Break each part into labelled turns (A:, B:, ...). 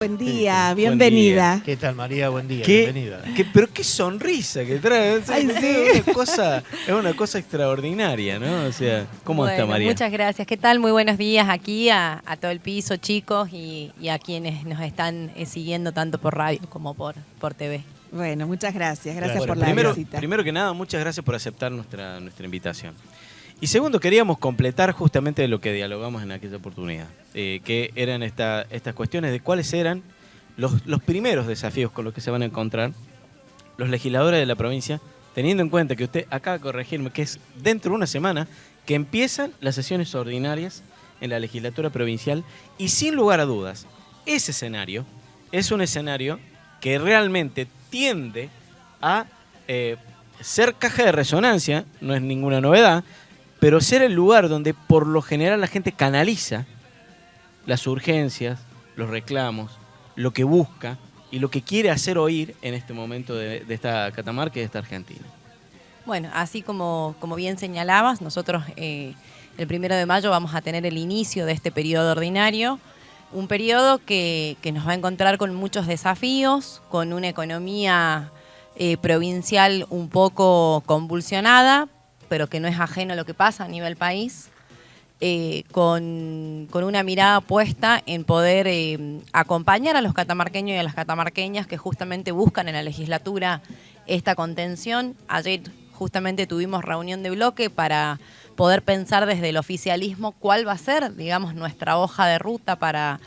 A: Buen día, bienvenida.
B: ¿Qué tal, María? Buen día,
C: bienvenida. Pero qué sonrisa que trae.
A: Ay, sí.
C: Es una cosa extraordinaria, ¿no? O sea, ¿cómo está, María?
D: Muchas gracias. ¿Qué tal? Muy buenos días aquí a todo el piso, chicos, y a quienes nos están siguiendo tanto por radio como por TV.
A: Bueno, muchas gracias. Gracias
C: Bueno,
A: por la visita.
C: Primero que nada, muchas gracias por aceptar nuestra invitación. Y segundo, queríamos completar justamente lo que dialogamos en aquella oportunidad, que eran estas cuestiones de cuáles eran los primeros desafíos con los que se van a encontrar los legisladores de la provincia, teniendo en cuenta que usted acaba de corregirme, que es dentro de una semana que empiezan las sesiones ordinarias en la legislatura provincial, y sin lugar a dudas, ese escenario es un escenario que realmente tiende a ser caja de resonancia, no es ninguna novedad, pero ser el lugar donde por lo general la gente canaliza las urgencias, los reclamos, lo que busca y lo que quiere hacer oír en este momento de esta Catamarca y de esta Argentina.
D: Bueno, así como bien señalabas, nosotros el 1 de mayo vamos a tener el inicio de este periodo ordinario, un periodo que nos va a encontrar con muchos desafíos, con una economía provincial un poco convulsionada, pero que no es ajeno a lo que pasa a nivel país, con una mirada puesta en poder acompañar a los catamarqueños y a las catamarqueñas que justamente buscan en la legislatura esta contención. Ayer justamente tuvimos reunión de bloque para poder pensar desde el oficialismo cuál va a ser, digamos, nuestra hoja de ruta para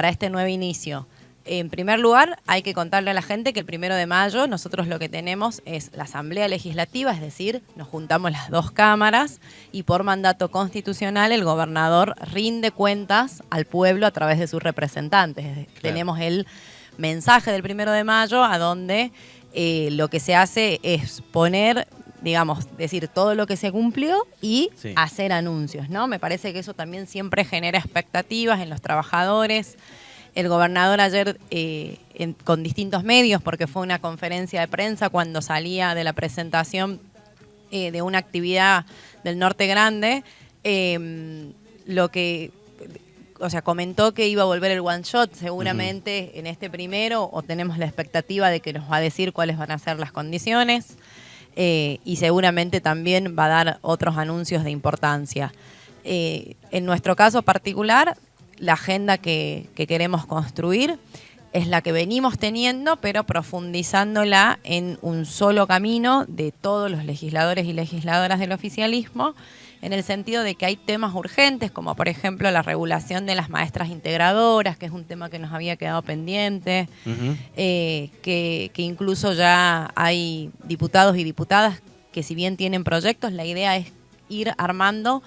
D: este nuevo inicio. En primer lugar, hay que contarle a la gente que el 1 de mayo nosotros lo que tenemos es la Asamblea Legislativa, es decir, nos juntamos las dos cámaras y por mandato constitucional el gobernador rinde cuentas al pueblo a través de sus representantes. Claro. Tenemos el mensaje del 1 de mayo a donde lo que se hace es poner, digamos, decir todo lo que se cumplió y hacer anuncios, ¿no? Me parece que eso también siempre genera expectativas en los trabajadores. El gobernador ayer con distintos medios, porque fue una conferencia de prensa cuando salía de la presentación de una actividad del Norte Grande, comentó que iba a volver el one shot seguramente en este primero, o tenemos la expectativa de que nos va a decir cuáles van a ser las condiciones, y seguramente también va a dar otros anuncios de importancia. En nuestro caso particular, la agenda que queremos construir es la que venimos teniendo, pero profundizándola en un solo camino de todos los legisladores y legisladoras del oficialismo, en el sentido de que hay temas urgentes, como por ejemplo la regulación de las maestras integradoras, que es un tema que nos había quedado pendiente, que incluso ya hay diputados y diputadas que si bien tienen proyectos, la idea es ir armando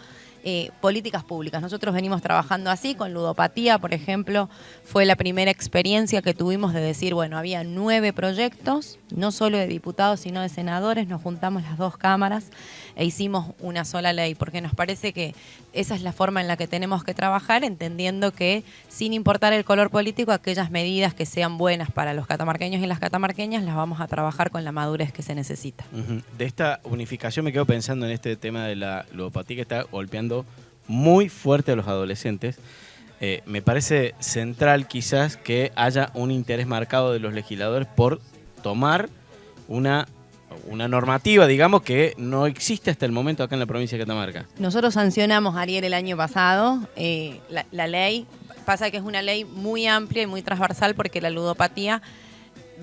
D: políticas públicas. Nosotros venimos trabajando así, con ludopatía, por ejemplo, fue la primera experiencia que tuvimos de decir, bueno, había 9 proyectos, no solo de diputados, sino de senadores, nos juntamos las dos cámaras e hicimos una sola ley, porque nos parece que esa es la forma en la que tenemos que trabajar, entendiendo que, sin importar el color político, aquellas medidas que sean buenas para los catamarqueños y las catamarqueñas las vamos a trabajar con la madurez que se necesita.
C: De esta unificación me quedo pensando en este tema de la ludopatía que está golpeando muy fuerte a los adolescentes. Me parece central quizás que haya un interés marcado de los legisladores por tomar una normativa, digamos, que no existe hasta el momento acá en la provincia de Catamarca.
D: Nosotros sancionamos, Ariel, el año pasado la ley. Pasa que es una ley muy amplia y muy transversal porque la ludopatía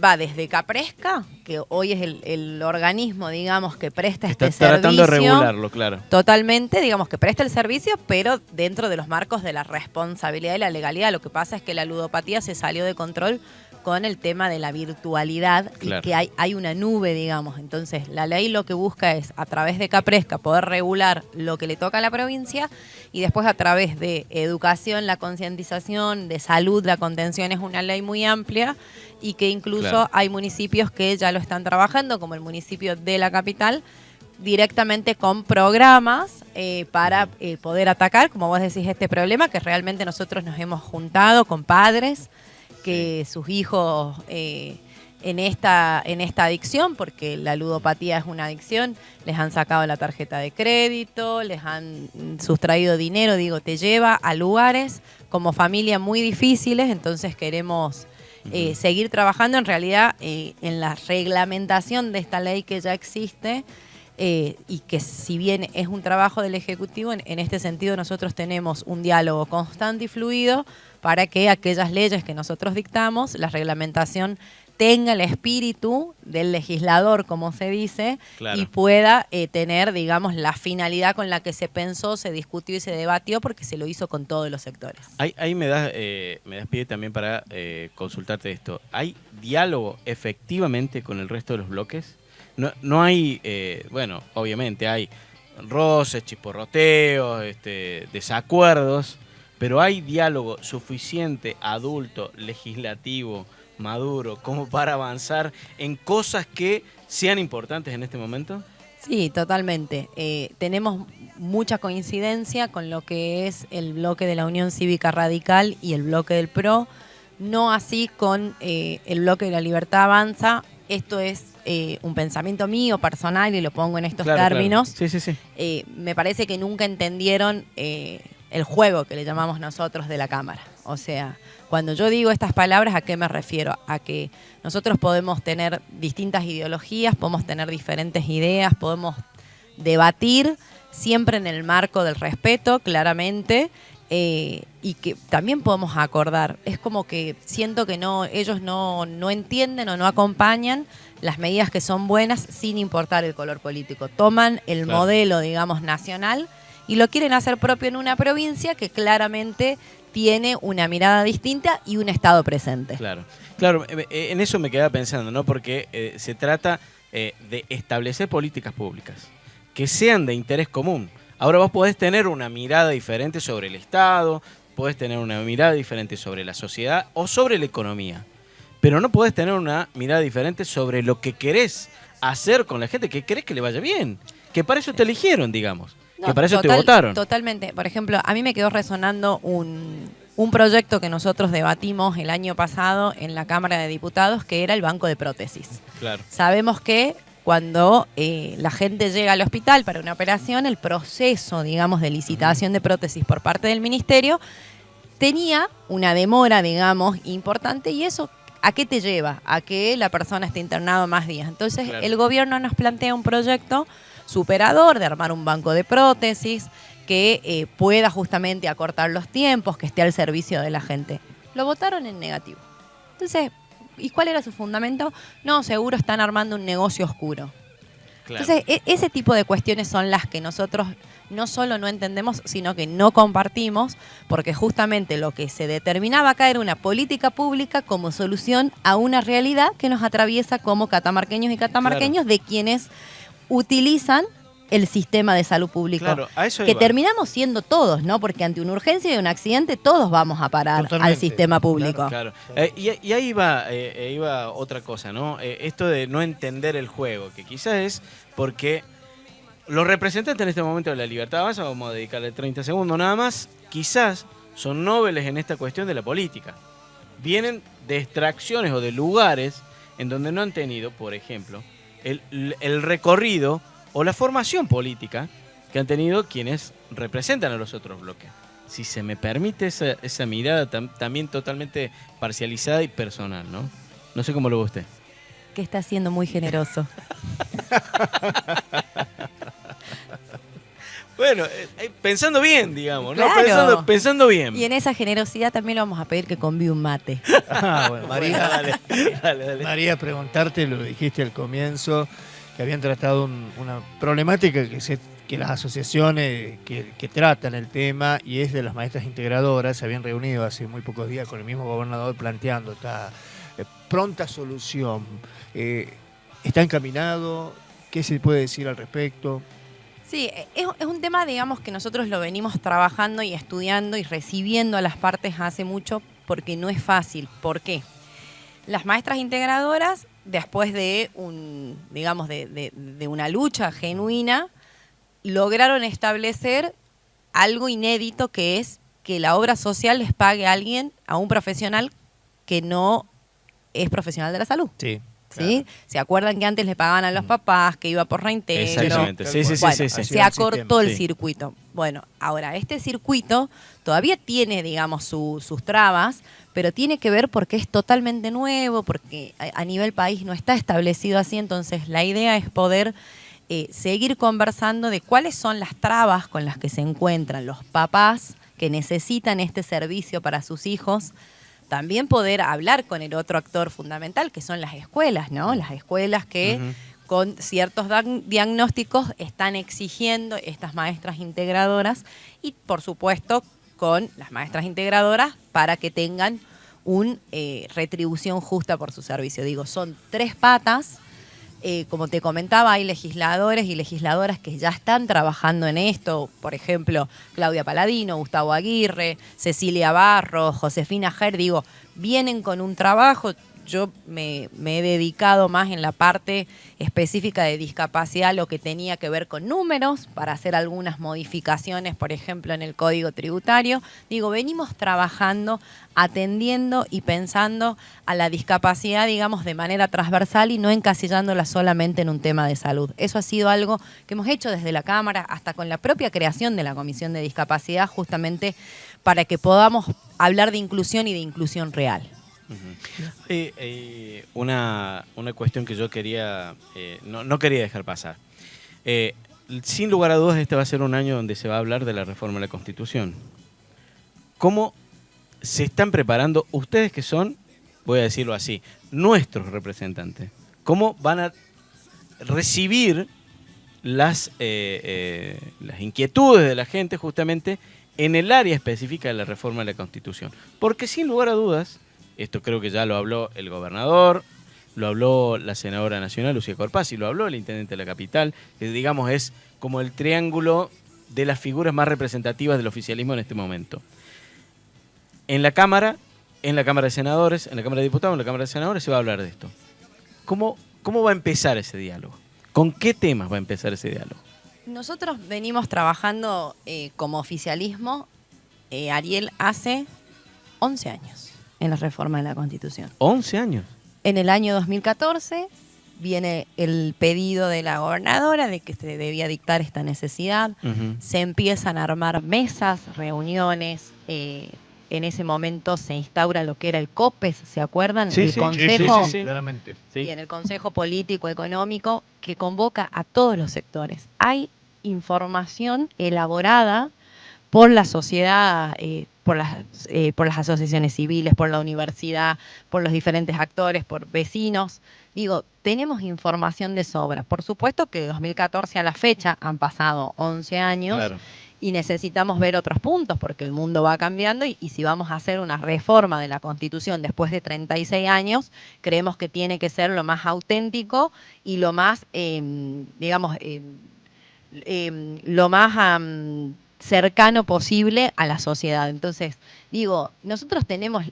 D: va desde Capresca, que hoy es el organismo, digamos, que presta este servicio. Está
C: tratando de regularlo, claro.
D: Totalmente, digamos, que presta el servicio, pero dentro de los marcos de la responsabilidad y la legalidad. Lo que pasa es que la ludopatía se salió de control con el tema de la virtualidad, claro, y que hay una nube, digamos. Entonces, la ley lo que busca es, a través de Capresca, poder regular lo que le toca a la provincia, y después a través de educación, la concientización, de salud, la contención, es una ley muy amplia y que incluso, claro, hay municipios que ya lo están trabajando, como el municipio de la capital, directamente con programas para poder atacar, como vos decís, este problema, que realmente nosotros nos hemos juntado con padres que sus hijos en esta adicción, porque la ludopatía es una adicción, les han sacado la tarjeta de crédito, les han sustraído dinero, digo, te lleva a lugares como familia muy difíciles, entonces queremos seguir trabajando en realidad en la reglamentación de esta ley que ya existe, y que si bien es un trabajo del Ejecutivo, en este sentido nosotros tenemos un diálogo constante y fluido para que aquellas leyes que nosotros dictamos, la reglamentación tenga el espíritu del legislador, como se dice,
C: claro,
D: y pueda tener, digamos, la finalidad con la que se pensó, se discutió y se debatió, porque se lo hizo con todos los sectores.
C: Ahí me das pie también para consultarte esto. ¿Hay diálogo efectivamente con el resto de los bloques? No hay, bueno, obviamente hay roces, chisporroteos, desacuerdos, pero ¿hay diálogo suficiente, adulto, legislativo, maduro, como para avanzar en cosas que sean importantes en este momento?
D: Sí, totalmente. Tenemos mucha coincidencia con lo que es el bloque de la Unión Cívica Radical y el bloque del PRO, no así con el bloque de la Libertad Avanza. Esto es un pensamiento mío, personal, y lo pongo en estos términos.
C: Claro. Sí.
D: Me parece que nunca entendieron el juego que le llamamos nosotros de la Cámara. O sea, cuando yo digo estas palabras, ¿a qué me refiero? A que nosotros podemos tener distintas ideologías, podemos tener diferentes ideas, podemos debatir siempre en el marco del respeto, claramente, y que también podemos acordar. Es como que siento que ellos no entienden o no acompañan las medidas que son buenas sin importar el color político. Toman el modelo, digamos, nacional y lo quieren hacer propio en una provincia que claramente tiene una mirada distinta y un Estado presente.
C: Claro, en eso me quedaba pensando, ¿no? Porque se trata de establecer políticas públicas que sean de interés común. Ahora vos podés tener una mirada diferente sobre el Estado, podés tener una mirada diferente sobre la sociedad o sobre la economía, pero no podés tener una mirada diferente sobre lo que querés hacer con la gente, que querés que le vaya bien, que para eso te eligieron, digamos. Que para eso te votaron.
D: Totalmente. Por ejemplo, a mí me quedó resonando un proyecto que nosotros debatimos el año pasado en la Cámara de Diputados, que era el banco de prótesis.
C: Claro.
D: Sabemos que cuando la gente llega al hospital para una operación, el proceso, digamos, de licitación de prótesis por parte del Ministerio tenía una demora, digamos, importante, y eso, ¿a qué te lleva? A que la persona esté internada más días. Entonces, el gobierno nos plantea un proyecto superador de armar un banco de prótesis que pueda justamente acortar los tiempos, que esté al servicio de la gente. Lo votaron en negativo. Entonces, ¿y cuál era su fundamento? No, seguro están armando un negocio oscuro. Claro. Entonces, ese tipo de cuestiones son las que nosotros no solo no entendemos, sino que no compartimos, porque justamente lo que se determinaba acá era una política pública como solución a una realidad que nos atraviesa como catamarqueños y catamarqueños, de quienes utilizan el sistema de salud público, que terminamos siendo todos, ¿no? Porque ante una urgencia y un accidente todos vamos a parar al sistema público.
C: Claro. Y ahí iba otra cosa, ¿no? Esto de no entender el juego, que quizás es porque los representantes en este momento de la Libertad Avanza, vamos a dedicarle 30 segundos nada más, quizás son nobles en esta cuestión de la política. Vienen de extracciones o de lugares en donde no han tenido, por ejemplo, el recorrido o la formación política que han tenido quienes representan a los otros bloques. Si se me permite esa mirada también totalmente parcializada y personal, ¿no? No sé cómo lo ve usted.
D: Que está siendo muy generoso.
C: Bueno, pensando bien, digamos,
D: claro.
C: ¿no? Pensando bien.
D: Y en esa generosidad también le vamos a pedir que convíe un mate.
B: Bueno, María,
C: dale.
B: María, preguntarte, lo dijiste al comienzo, que habían tratado una problemática que las asociaciones que tratan el tema, y es de las maestras integradoras, se habían reunido hace muy pocos días con el mismo gobernador planteando esta pronta solución. ¿Está encaminado? ¿Qué se puede decir al respecto?
D: Sí, es un tema, digamos, que nosotros lo venimos trabajando y estudiando y recibiendo a las partes hace mucho, porque no es fácil. ¿Por qué? Las maestras integradoras, después de de una lucha genuina, lograron establecer algo inédito, que es que la obra social les pague a alguien, a un profesional que no es profesional de la salud.
B: Sí.
D: ¿sí?
B: Claro.
D: ¿Se acuerdan que antes le pagaban a los papás, que iba por reintegro?
C: Exactamente. Sí, sí, sí,
D: Bueno,
C: sí, sí.
D: se acortó el
C: Sí.
D: circuito. Bueno, ahora, este circuito todavía tiene, digamos, sus trabas, pero tiene que ver porque es totalmente nuevo, porque a nivel país no está establecido así, entonces la idea es poder seguir conversando de cuáles son las trabas con las que se encuentran los papás que necesitan este servicio para sus hijos. También poder hablar con el otro actor fundamental, que son las escuelas, ¿no? Las escuelas que con ciertos diagnósticos están exigiendo estas maestras integradoras y, por supuesto, con las maestras integradoras para que tengan una retribución justa por su servicio. Digo, son 3 patas. Como te comentaba, hay legisladores y legisladoras que ya están trabajando en esto, por ejemplo, Claudia Paladino, Gustavo Aguirre, Cecilia Barros, Josefina Ger, digo, vienen con un trabajo. Yo me he dedicado más en la parte específica de discapacidad, lo que tenía que ver con números, para hacer algunas modificaciones, por ejemplo, en el Código Tributario. Digo, venimos trabajando, atendiendo y pensando a la discapacidad, digamos, de manera transversal y no encasillándola solamente en un tema de salud. Eso ha sido algo que hemos hecho desde la Cámara, hasta con la propia creación de la Comisión de Discapacidad, justamente para que podamos hablar de inclusión y de inclusión real.
C: Una cuestión que yo quería no quería dejar pasar. Sin lugar a dudas, este va a ser un año donde se va a hablar de la reforma de la Constitución. ¿Cómo se están preparando ustedes, que son, voy a decirlo así, nuestros representantes? ¿Cómo van a recibir las inquietudes de la gente justamente en el área específica de la reforma de la Constitución? Porque sin lugar a dudas, esto creo que ya lo habló el gobernador, lo habló la senadora nacional, Lucía Corpazzi, lo habló el intendente de la capital, que digamos es como el triángulo de las figuras más representativas del oficialismo en este momento. En la Cámara de Senadores, en la Cámara de Diputados, en la Cámara de Senadores se va a hablar de esto. ¿Cómo va a empezar ese diálogo? ¿Con qué temas va a empezar ese diálogo?
D: Nosotros venimos trabajando como oficialismo, Ariel, hace 11 años en la reforma de la Constitución.
C: 11 años.
D: En el año 2014 viene el pedido de la gobernadora de que se debía dictar esta necesidad. Se empiezan a armar mesas, reuniones. En ese momento se instaura lo que era el COPES, ¿se acuerdan? El Consejo,
B: Sí, claramente.
C: Sí.
D: y en el Consejo Político Económico, que convoca a todos los sectores. Hay información elaborada por la sociedad, por las asociaciones civiles, por la universidad, por los diferentes actores, por vecinos. Digo, tenemos información de sobra. Por supuesto que de 2014 a la fecha han pasado 11 años.
C: Claro.
D: Y necesitamos ver otros puntos porque el mundo va cambiando y si vamos a hacer una reforma de la Constitución después de 36 años, creemos que tiene que ser lo más auténtico y lo más, lo más cercano posible a la sociedad. Entonces, digo, nosotros tenemos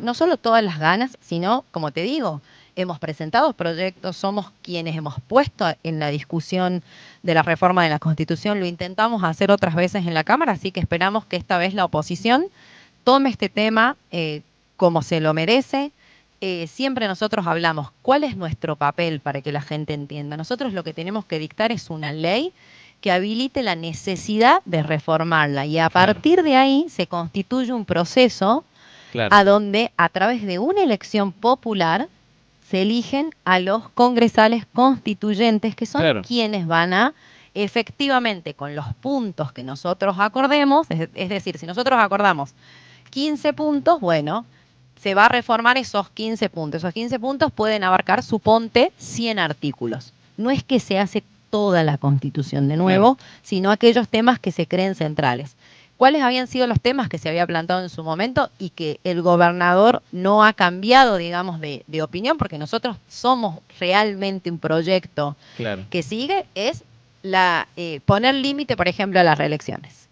D: no solo todas las ganas, sino, como te digo, hemos presentado proyectos, somos quienes hemos puesto en la discusión de la reforma de la Constitución, lo intentamos hacer otras veces en la Cámara, así que esperamos que esta vez la oposición tome este tema como se lo merece. Siempre nosotros hablamos cuál es nuestro papel para que la gente entienda. Nosotros lo que tenemos que dictar es una ley que habilite la necesidad de reformarla y a partir de ahí se constituye un proceso a donde a través de una elección popular se eligen a los congresales constituyentes, que son quienes van a, efectivamente, con los puntos que nosotros acordemos, es decir, si nosotros acordamos 15 puntos, bueno, se va a reformar esos 15 puntos. Esos 15 puntos pueden abarcar, suponte, 100 artículos. No es que se hace toda la Constitución de nuevo, sino aquellos temas que se creen centrales. ¿Cuáles habían sido los temas que se había planteado en su momento y que el gobernador no ha cambiado, digamos, de opinión? Porque nosotros somos realmente un proyecto que sigue, es poner límite, por ejemplo, a las reelecciones.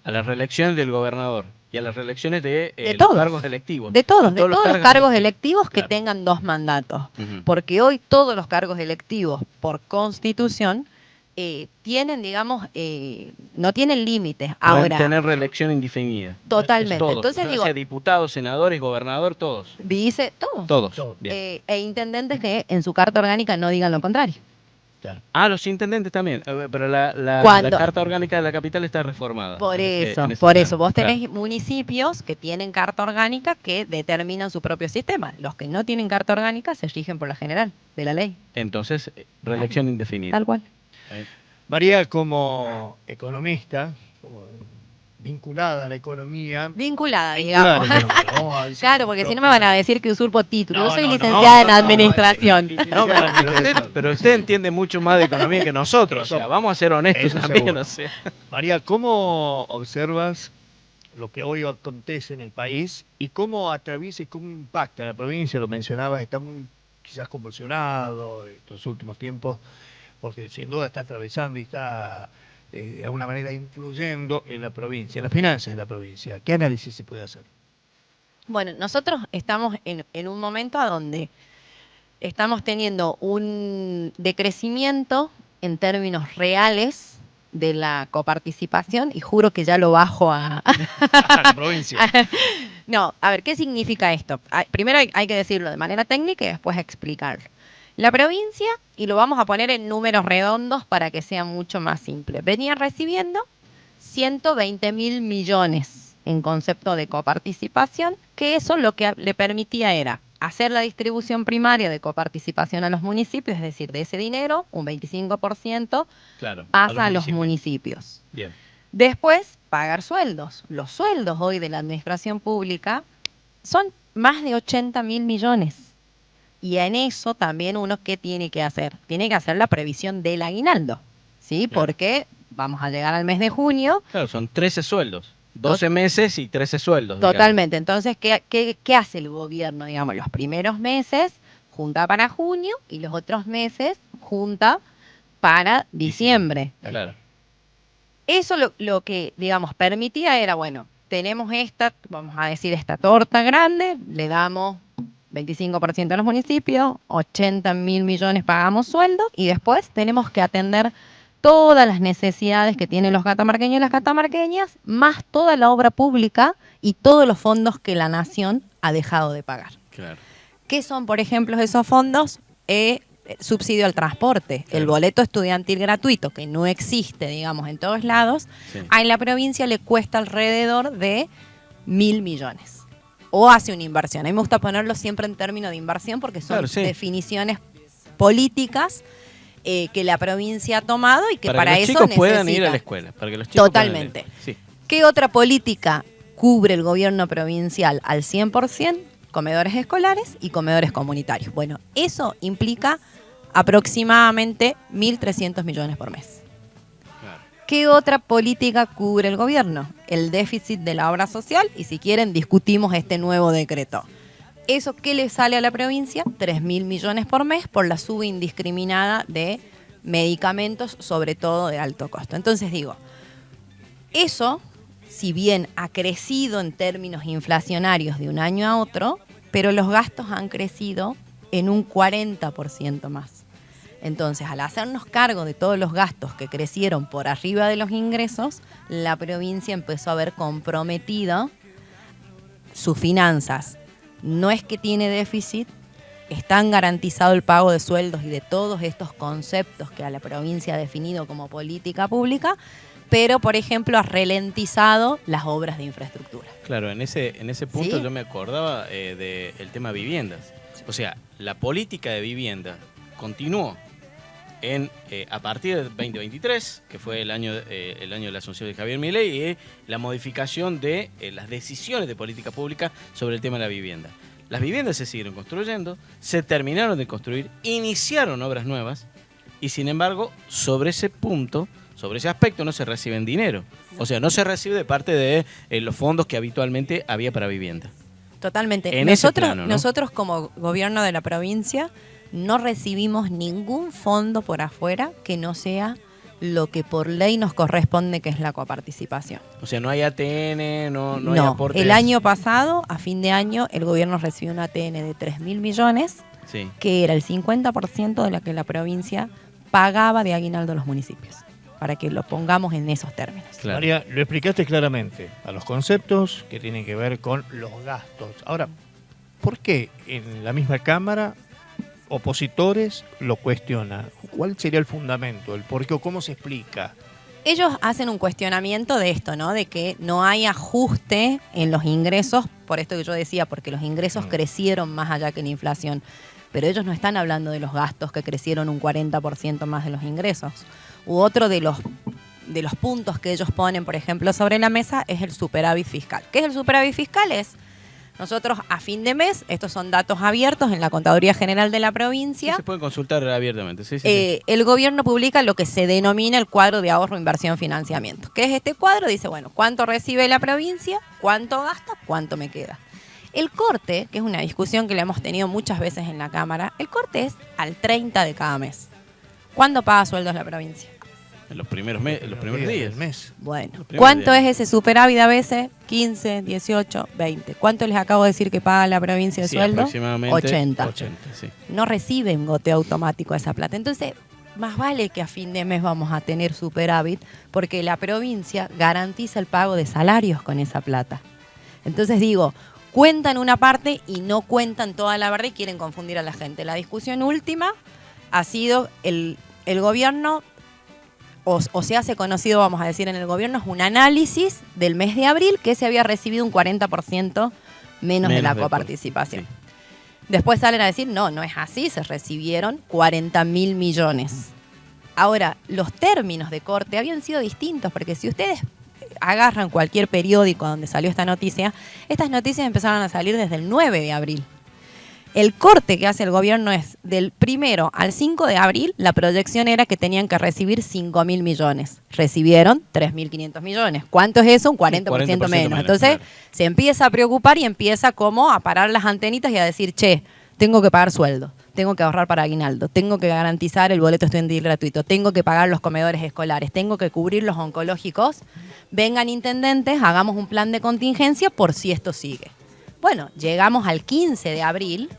C: A las reelecciones del gobernador y a las reelecciones de
D: todos,
C: los cargos electivos.
D: De todos los cargos electivos que tengan 2 mandatos.
C: Uh-huh.
D: Porque hoy todos los cargos electivos, por Constitución, tienen, digamos, no tienen límites.
E: Pueden
D: Ahora,
E: tener reelección indefinida.
D: totalmente.
E: Todos.
D: Entonces
E: O
D: digo,
E: sea, diputados, senadores, gobernador, todos.
D: dice todo.
E: Todos. Bien.
D: E intendentes que en su carta orgánica no digan lo contrario.
E: Ah, los intendentes también. Pero la
D: Cuando-
E: Carta Orgánica de la Capital está reformada.
D: Por eso,
E: En ese
D: por
E: plano.
D: eso. Vos tenés
E: Claro.
D: municipios que tienen carta orgánica que determinan su propio sistema. Los que no tienen carta orgánica se rigen por la general de la ley.
E: Entonces, reelección indefinida.
D: Tal cual.
B: María, como economista, como vinculada a la economía.
D: Vinculada, digamos. Claro, porque si no me van a decir que usurpo título.
B: No,
D: Yo soy
B: no, no,
D: licenciada en
B: no, no,
D: administración.
E: No, pero usted entiende mucho más de economía que nosotros. O sea, vamos a ser honestos
B: Eso
E: también.
B: seguro.
E: O sea.
B: María, ¿cómo observas lo que hoy acontece en el país y cómo atraviesa y cómo impacta la provincia? Lo mencionabas, está muy quizás convulsionado estos últimos tiempos, porque sin duda está atravesando y está de alguna manera influyendo en la provincia, en las finanzas de la provincia. ¿Qué análisis se puede hacer?
D: Bueno, nosotros estamos en un momento a donde estamos teniendo un decrecimiento en términos reales de la coparticipación y juro que ya lo bajo a...
B: la provincia.
D: No, a ver, ¿qué significa esto? Primero hay que decirlo de manera técnica y después explicarlo. La provincia, y lo vamos a poner en números redondos para que sea mucho más simple, venía recibiendo 120.000 millones en concepto de coparticipación, que eso lo que le permitía era hacer la distribución primaria de coparticipación a los municipios, es decir, de ese dinero, un 25%
E: Claro.
D: pasa a los municipios.
E: Bien.
D: Después, pagar sueldos. Los sueldos hoy de la administración pública son más de 80.000 millones. Y en eso también uno, ¿qué tiene que hacer? Tiene que hacer la previsión del aguinaldo, ¿sí?
E: Claro.
D: Porque vamos a llegar al mes de junio.
E: Claro, son 13 sueldos. 12 meses y 13 sueldos. digamos.
D: Totalmente. Entonces, ¿qué hace el gobierno? Digamos, los primeros meses junta para junio y los otros meses junta para diciembre.
E: Claro.
D: Eso lo que, digamos, permitía era, bueno, tenemos esta, vamos a decir, esta torta grande, le damos 25% a los municipios, 80.000 millones pagamos sueldos y después tenemos que atender todas las necesidades que tienen los catamarqueños y las catamarqueñas, más toda la obra pública y todos los fondos que la nación ha dejado de pagar.
C: Claro.
D: ¿Qué son, por ejemplo, esos fondos? Subsidio al transporte, el boleto estudiantil gratuito, que no existe, digamos, en todos lados,
C: Sí.
D: en la provincia le cuesta alrededor de 1.000 millones. O hace una inversión. A mí me gusta ponerlo siempre en términos de inversión porque son
C: Claro, sí.
D: definiciones políticas que la provincia ha tomado y que para
C: que los
D: eso
C: chicos
D: necesita.
C: puedan ir a la escuela. Para que los chicos
D: Totalmente.
C: puedan ir. Sí.
D: ¿Qué otra política cubre el gobierno provincial al 100%? Comedores escolares y comedores comunitarios. Bueno, eso implica aproximadamente 1.300 millones por mes.
C: Claro.
D: ¿Qué otra política cubre el gobierno? El déficit de la obra social y si quieren discutimos este nuevo decreto. ¿Eso qué le sale a la provincia? 3.000 millones por mes por la suba indiscriminada de medicamentos, sobre todo de alto costo. Entonces digo, eso, si bien ha crecido en términos inflacionarios de un año a otro, pero los gastos han crecido en un 40% más. Entonces, al hacernos cargo de todos los gastos que crecieron por arriba de los ingresos, la provincia empezó a ver comprometido sus finanzas. No es que tiene déficit, están garantizado el pago de sueldos y de todos estos conceptos que a la provincia ha definido como política pública, pero, por ejemplo, ha ralentizado las obras de infraestructura.
C: Claro, en ese punto
D: Sí.
C: yo me acordaba del tema viviendas. O sea, la política de vivienda continuó a partir del 2023, que fue el año de la asunción de Javier Milei, y la modificación de las decisiones de política pública sobre el tema de la vivienda. Las viviendas se siguieron construyendo, se terminaron de construir, iniciaron obras nuevas, y sin embargo, sobre ese punto, sobre ese aspecto, no se reciben dinero. O sea, no se recibe de parte de los fondos que habitualmente había para vivienda.
D: Totalmente.
C: En ese plano, ¿no?
D: Nosotros como gobierno de la provincia no recibimos ningún fondo por afuera que no sea lo que por ley nos corresponde, que es la coparticipación.
C: O sea, no hay ATN, no hay aportes.
D: El año pasado, a fin de año, el gobierno recibió un ATN de 3.000 millones,
C: Sí.
D: que era el 50% de lo que la provincia pagaba de aguinaldo a los municipios, para que lo pongamos en esos términos.
C: Claro.
B: María, lo explicaste claramente a los conceptos que tienen que ver con los gastos. Ahora, ¿por qué en la misma Cámara opositores lo cuestionan? ¿Cuál sería el fundamento, el por qué o cómo se explica?
D: Ellos hacen un cuestionamiento de esto, ¿no? De que no hay ajuste en los ingresos, por esto que yo decía, porque los ingresos crecieron más allá que la inflación. Pero ellos no están hablando de los gastos que crecieron un 40% más de los ingresos. U otro de los puntos que ellos ponen, por ejemplo, sobre la mesa es el superávit fiscal. ¿Qué es el superávit fiscal? Nosotros a fin de mes, estos son datos abiertos en la Contaduría General de la provincia.
C: Sí, se pueden consultar abiertamente. Sí.
D: El gobierno publica lo que se denomina el cuadro de ahorro, inversión, financiamiento. ¿Qué es este cuadro? Dice, bueno, ¿cuánto recibe la provincia? ¿Cuánto gasta? ¿Cuánto me queda? El corte, que es una discusión que le hemos tenido muchas veces en la Cámara, el corte es al 30 de cada mes. ¿Cuándo paga sueldos la provincia?
C: En los primeros días
B: del mes.
D: Bueno,
C: Los primeros
D: ¿cuánto
C: días.
D: es ese superávit a veces? 15, 18, 20. ¿Cuánto les acabo de decir que paga la provincia de
C: Sí,
D: sueldo?
C: aproximadamente
D: 80.
C: 80, sí.
D: No reciben goteo automático esa plata. Entonces, más vale que a fin de mes vamos a tener superávit porque la provincia garantiza el pago de salarios con esa plata. Entonces digo, cuentan una parte y no cuentan toda la verdad y quieren confundir a la gente. La discusión última ha sido el gobierno, o se hace conocido, vamos a decir, en el gobierno, es un análisis del mes de abril que se había recibido un 40% menos de la
C: del
D: coparticipación.
C: sí.
D: Después salen a decir, no es así, se recibieron 40.000 millones. Ahora, los términos de corte habían sido distintos, porque si ustedes agarran cualquier periódico donde salió esta noticia, estas noticias empezaron a salir desde el 9 de abril. El corte que hace el gobierno es del 1 al 5 de abril, la proyección era que tenían que recibir 5.000 millones. Recibieron 3.500 millones. ¿Cuánto es eso? Un 40% menos. Entonces
C: claro.
D: se empieza a preocupar y empieza como a parar las antenitas y a decir, che, tengo que pagar sueldo, tengo que ahorrar para aguinaldo, tengo que garantizar el boleto estudiantil gratuito, tengo que pagar los comedores escolares, tengo que cubrir los oncológicos. Vengan intendentes, hagamos un plan de contingencia por si esto sigue. Bueno, llegamos al 15 de abril,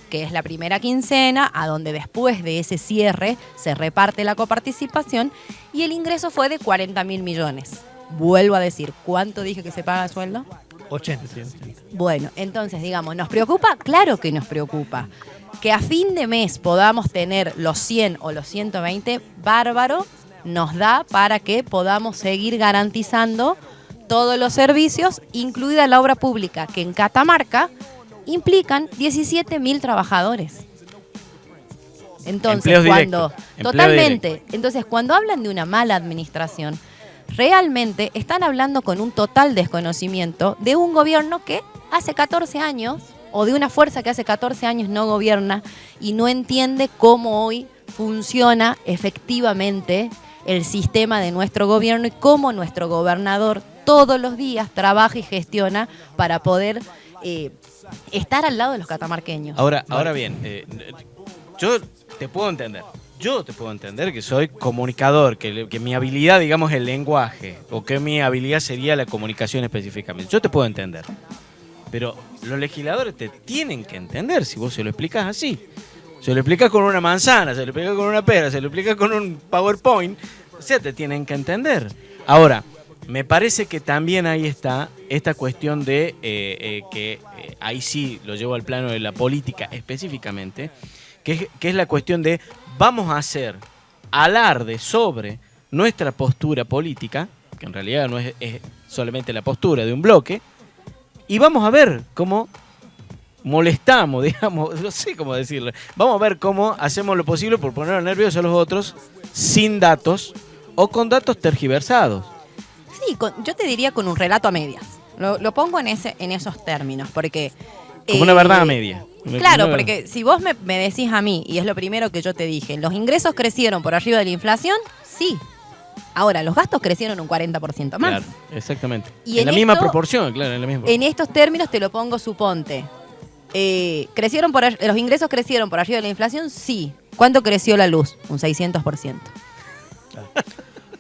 D: que es la primera quincena, a donde después de ese cierre se reparte la coparticipación y el ingreso fue de 40.000 millones. Vuelvo a decir, ¿cuánto dije que se paga de sueldo?
B: 80.
D: Bueno, entonces, digamos, ¿nos preocupa? Claro que nos preocupa. Que a fin de mes podamos tener los 100 o los 120, bárbaro, nos da para que podamos seguir garantizando todos los servicios, incluida la obra pública, que en Catamarca implican 17.000 trabajadores. Entonces,
C: Empleos
D: cuando
C: directos, empleo
D: totalmente,
C: directo.
D: entonces cuando hablan de una mala administración, realmente están hablando con un total desconocimiento de un gobierno que hace 14 años, o de una fuerza que hace 14 años no gobierna y no entiende cómo hoy funciona efectivamente el sistema de nuestro gobierno y cómo nuestro gobernador todos los días trabaja y gestiona para poder estar al lado de los catamarqueños.
C: Ahora bien, yo te puedo entender. Yo te puedo entender que soy comunicador, que mi habilidad, digamos, es el lenguaje, o que mi habilidad sería la comunicación específicamente. Yo te puedo entender. Pero los legisladores te tienen que entender si vos se lo explicás así. Se lo explicás con una manzana, se lo explicás con una pera, se lo explicás con un PowerPoint. O sea, te tienen que entender. Ahora, me parece que también ahí está esta cuestión de que ahí sí lo llevo al plano de la política específicamente, que es la cuestión de vamos a hacer alarde sobre nuestra postura política, que en realidad no es solamente la postura de un bloque, y vamos a ver cómo molestamos, digamos, no sé cómo decirlo, vamos a ver cómo hacemos lo posible por poner nerviosos a los otros sin datos o con datos tergiversados.
D: Sí, yo te diría con un relato a medias. Lo pongo en esos términos, porque...
C: Como una verdad a media.
D: Claro, porque si vos me decís a mí, y es lo primero que yo te dije, ¿los ingresos crecieron por arriba de la inflación? Sí. Ahora, los gastos crecieron un 40% más.
C: Claro, exactamente.
D: Y
C: en la misma proporción, claro, en la misma
D: En estos términos te lo pongo, suponte. ¿Los ingresos crecieron por arriba de la inflación? Sí. ¿Cuánto creció la luz? Un 600%.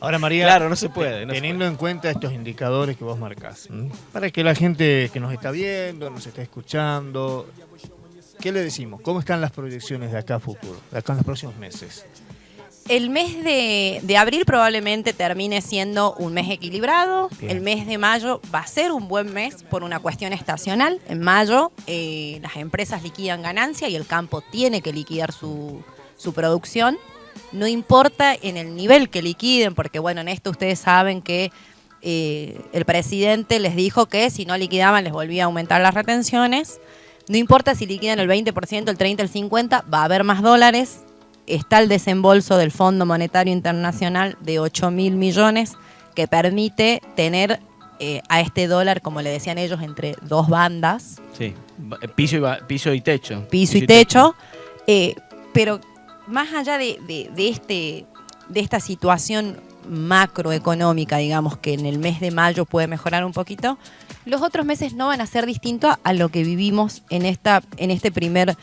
B: Ahora, María,
C: Claro, no se puede.
B: teniendo en cuenta estos indicadores que vos marcás, para que la gente que nos está viendo, nos está escuchando, ¿qué le decimos? ¿Cómo están las proyecciones de acá a futuro, de acá en los próximos meses?
D: El mes de abril probablemente termine siendo un mes equilibrado.
B: Bien.
D: El mes de mayo va a ser un buen mes por una cuestión estacional. En mayo las empresas liquidan ganancia y el campo tiene que liquidar su producción. No importa en el nivel que liquiden, porque bueno, en esto ustedes saben que el presidente les dijo que si no liquidaban les volvía a aumentar las retenciones. No importa si liquidan el 20%, el 30%, el 50%, va a haber más dólares. Está el desembolso del Fondo Monetario Internacional de 8.000 millones que permite tener a este dólar, como le decían ellos, entre dos bandas.
C: Sí, piso y techo.
D: Piso y techo. Pero más allá de esta situación macroeconómica, digamos, que en el mes de mayo puede mejorar un poquito, los otros meses no van a ser distintos a lo que vivimos en este primer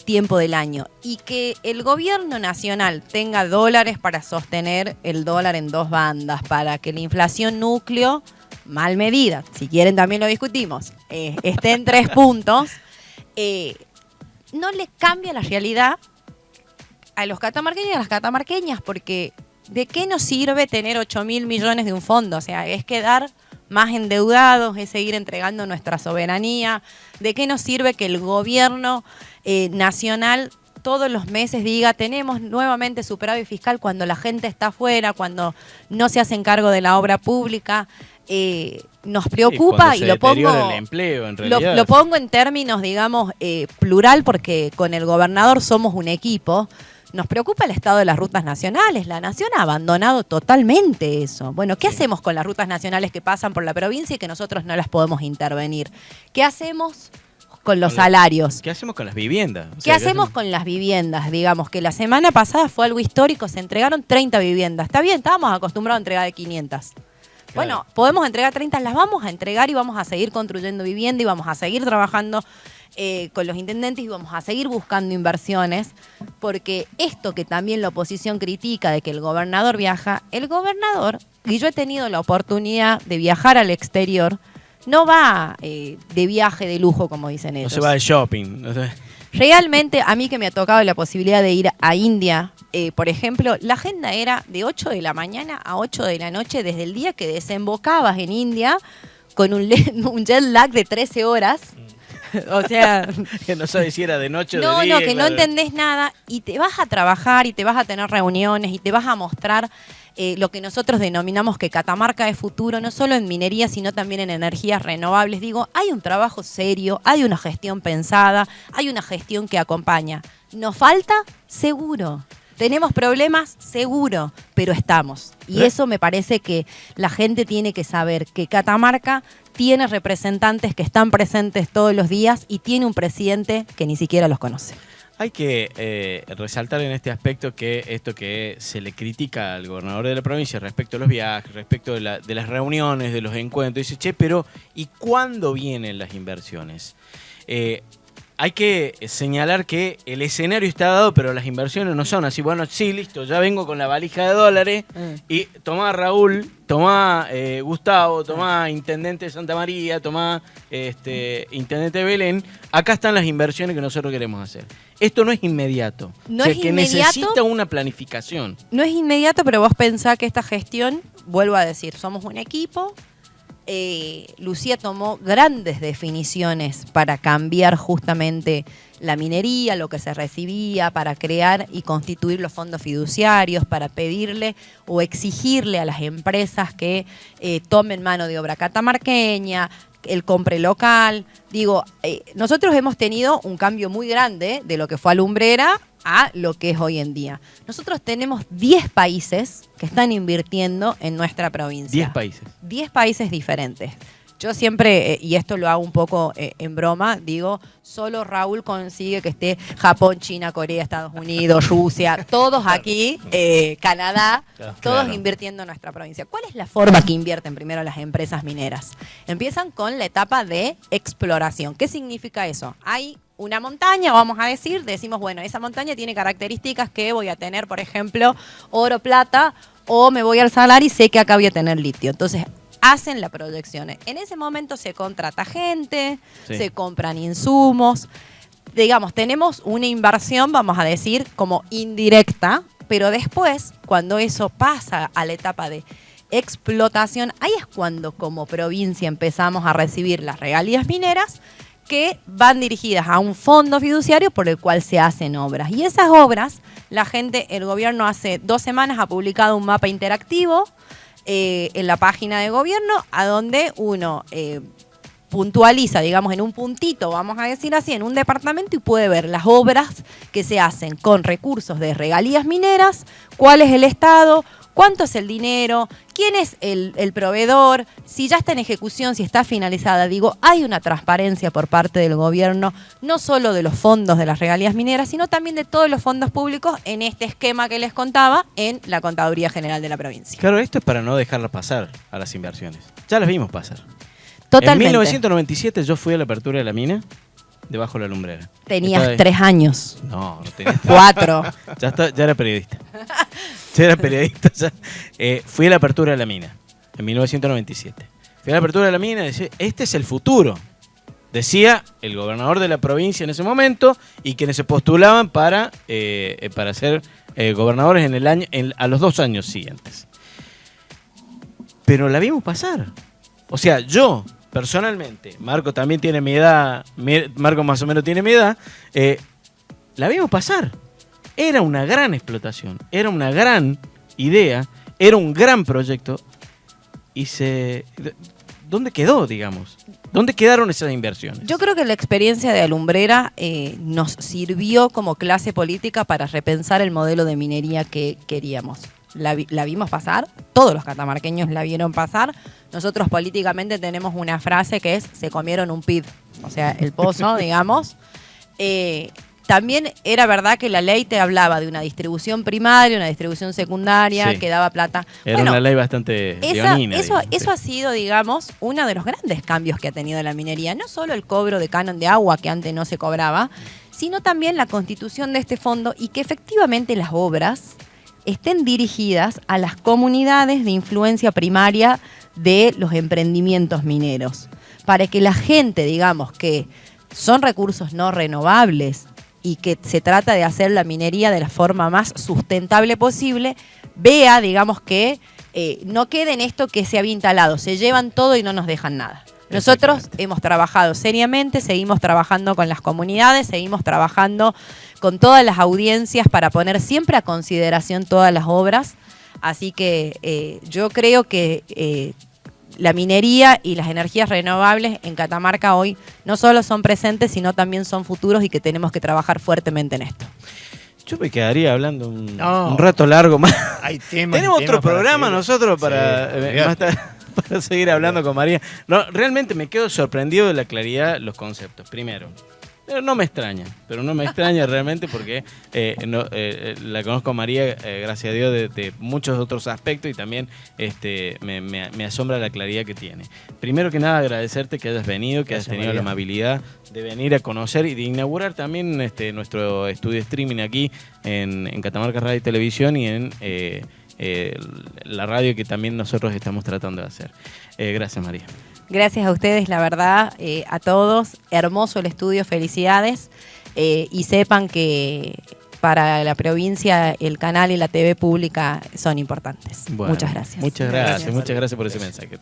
D: tiempo del año. Y que el gobierno nacional tenga dólares para sostener el dólar en dos bandas, para que la inflación núcleo, mal medida, si quieren también lo discutimos, esté en 3 puntos, no le cambia la realidad a los catamarqueños y a las catamarqueñas, porque ¿de qué nos sirve tener 8.000 millones de un fondo? O sea, es quedar más endeudados, es seguir entregando nuestra soberanía. ¿De qué nos sirve que el gobierno nacional todos los meses diga tenemos nuevamente superávit fiscal cuando la gente está afuera, cuando no se hacen cargo de la obra pública? Nos preocupa, y lo pongo,
C: el empleo, en realidad.
D: Lo pongo en términos, digamos, plural, porque con el gobernador somos un equipo. Nos preocupa el estado de las rutas nacionales. La nación ha abandonado totalmente eso. Bueno, ¿qué hacemos con las rutas nacionales que pasan por la provincia y que nosotros no las podemos intervenir? ¿Qué hacemos con los salarios?
C: ¿Qué hacemos con las viviendas?
D: ¿Qué hacemos con las viviendas? Digamos que la semana pasada fue algo histórico, se entregaron 30 viviendas. Está bien, estábamos acostumbrados a entregar de 500. Bueno, podemos entregar 30, las vamos a entregar y vamos a seguir construyendo vivienda y vamos a seguir trabajando con los intendentes y vamos a seguir buscando inversiones, porque esto que también la oposición critica de que el gobernador viaja, el gobernador, y yo he tenido la oportunidad de viajar al exterior, no va de viaje de lujo, como dicen ellos.
C: No se va de shopping. No sé.
D: Realmente, a mí que me ha tocado la posibilidad de ir a India, por ejemplo, la agenda era de 8 de la mañana a 8 de la noche, desde el día que desembocabas en India, con un jet lag de 13 horas. O sea,
C: que no sabes si era de noche o de día.
D: No, que no entendés nada y te vas a trabajar y te vas a tener reuniones y te vas a mostrar lo que nosotros denominamos que Catamarca es futuro, no solo en minería, sino también en energías renovables. Digo, hay un trabajo serio, hay una gestión pensada, hay una gestión que acompaña. ¿Nos falta? Seguro. ¿Tenemos problemas? Seguro, pero estamos. Y eso me parece que la gente tiene que saber, que Catamarca tiene representantes que están presentes todos los días y tiene un presidente que ni siquiera los conoce.
C: Hay que resaltar en este aspecto que esto que se le critica al gobernador de la provincia respecto a los viajes, respecto de las reuniones, de los encuentros, dice, che, pero ¿y cuándo vienen las inversiones? Hay que señalar que el escenario está dado, pero las inversiones no son así. Bueno, sí, listo, ya vengo con la valija de dólares y tomá Raúl, tomá Gustavo, tomá Intendente de Santa María, tomá Intendente de Belén. Acá están las inversiones que nosotros queremos hacer. Esto no es inmediato.
D: No
C: o sea,
D: es
C: que
D: inmediato,
C: necesita una planificación.
D: No es inmediato, pero vos pensás que esta gestión, vuelvo a decir, somos un equipo. Lucía tomó grandes definiciones para cambiar justamente la minería, lo que se recibía, para crear y constituir los fondos fiduciarios, para pedirle o exigirle a las empresas que tomen mano de obra catamarqueña, el compre local. Digo, nosotros hemos tenido un cambio muy grande de lo que fue Alumbrera a lo que es hoy en día. Nosotros tenemos 10 países que están invirtiendo en nuestra provincia.
C: 10 países.
D: 10 países diferentes. Yo siempre, y esto lo hago un poco en broma, digo, solo Raúl consigue que esté Japón, China, Corea, Estados Unidos, Rusia, todos aquí, Canadá, todos invirtiendo en nuestra provincia. ¿Cuál es la forma que invierten primero las empresas mineras? Empiezan con la etapa de exploración. ¿Qué significa eso? Hay una montaña, vamos a decimos, bueno, esa montaña tiene características que voy a tener, por ejemplo, oro, plata, o me voy al salar y sé que acá voy a tener litio. Entonces, hacen las proyecciones. En ese momento se contrata gente, se compran insumos. Digamos, tenemos una inversión, vamos a decir, como indirecta, pero después, cuando eso pasa a la etapa de explotación, ahí es cuando como provincia empezamos a recibir las regalías mineras que van dirigidas a un fondo fiduciario por el cual se hacen obras. Y esas obras, el gobierno hace 2 semanas ha publicado un mapa interactivo en la página de gobierno, a donde uno puntualiza, digamos, en un puntito, vamos a decir así, en un departamento, y puede ver las obras que se hacen con recursos de regalías mineras, cuál es el estado, cuánto es el dinero, quién es el proveedor, si ya está en ejecución, si está finalizada. Digo, hay una transparencia por parte del gobierno, no solo de los fondos de las regalías mineras, sino también de todos los fondos públicos en este esquema que les contaba en la Contaduría General de la provincia.
C: Claro, esto es para no dejarlas pasar a las inversiones. Ya las vimos pasar.
D: Totalmente.
C: En 1997 yo fui a la apertura de la mina debajo de la lumbrera.
D: Tenías 3 años.
C: No, no tenía
D: 4.
C: Ya era periodista. Fui a la apertura de la mina en 1997. Fui a la apertura de la mina y decía, este es el futuro. Decía el gobernador de la provincia en ese momento y quienes se postulaban para ser gobernadores a los 2 años siguientes. Pero la vimos pasar. O sea, yo personalmente, Marco también tiene mi edad, Marco más o menos tiene mi edad, la vimos pasar. Era una gran explotación, era una gran idea, era un gran proyecto. Y ¿dónde quedó, digamos? ¿Dónde quedaron esas inversiones?
D: Yo creo que la experiencia de Alumbrera nos sirvió como clase política para repensar el modelo de minería que queríamos. La vimos pasar, todos los catamarqueños la vieron pasar. Nosotros políticamente tenemos una frase que es, se comieron un PID, o sea, el pozo, digamos. También era verdad que la ley te hablaba de una distribución primaria, una distribución secundaria,
C: sí,
D: que daba plata.
C: Era una ley bastante leonina.
D: Eso ha sido, digamos, uno de los grandes cambios que ha tenido la minería. No solo el cobro de canon de agua, que antes no se cobraba, sino también la constitución de este fondo y que efectivamente las obras estén dirigidas a las comunidades de influencia primaria de los emprendimientos mineros. Para que la gente, digamos, que son recursos no renovables y que se trata de hacer la minería de la forma más sustentable posible, vea, digamos, que no quede en esto que se había instalado. Se llevan todo y no nos dejan nada. Nosotros hemos trabajado seriamente, seguimos trabajando con las comunidades, seguimos trabajando con todas las audiencias para poner siempre a consideración todas las obras. Así que yo creo que la minería y las energías renovables en Catamarca hoy no solo son presentes, sino también son futuros y que tenemos que trabajar fuertemente en esto.
C: Yo me quedaría hablando un rato largo más.
B: Hay temas.
C: Tenemos otro programa
B: seguir.
C: nosotros para,
B: Sí,
C: más tarde, para seguir hablando con María. No, realmente me quedo sorprendido de la claridad de los conceptos. Primero, pero no me extraña realmente porque la conozco a María, gracias a Dios, de muchos otros aspectos y también me asombra la claridad que tiene. Primero que nada, agradecerte que hayas venido, que hayas tenido la amabilidad de venir a conocer y de inaugurar también nuestro estudio streaming aquí en Catamarca Radio y Televisión y en la radio que también nosotros estamos tratando de hacer. Gracias, María.
D: Gracias a ustedes, la verdad, a todos. Hermoso el estudio, felicidades. Y sepan que para la provincia el canal y la TV pública son importantes.
C: Bueno,
D: muchas gracias.
C: Muchas gracias por ese mensaje.